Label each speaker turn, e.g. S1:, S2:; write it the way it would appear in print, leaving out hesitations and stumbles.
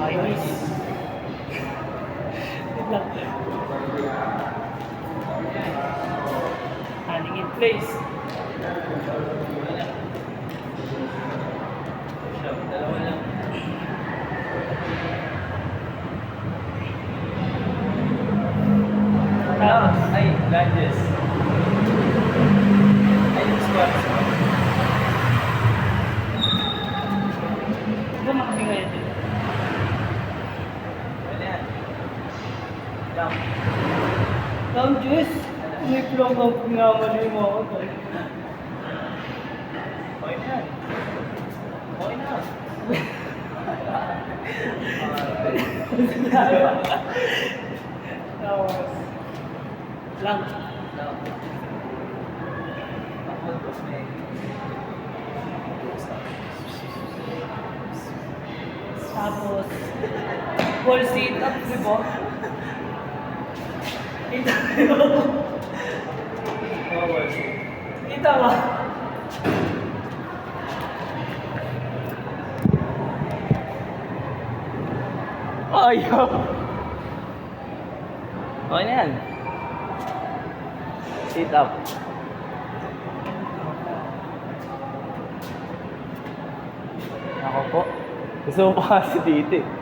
S1: Chinese. Wait lang. Standing in place.
S2: Dalawa lang.
S1: Tapos,
S2: Ay, lunges. Ay, squats.
S1: ito makabigay din.
S2: Ano yan? Jump.
S1: Down, Jess. May plong ang pinamali mo ako.
S2: Okay na yan. Okay na.
S1: Tapos, lang. Tapos, wall sit-up, di ba? Kita mo. Kita mo.
S2: Ayaw. Okay na yan. Sit up. Ako po. Gusto mo pa kasi dito eh.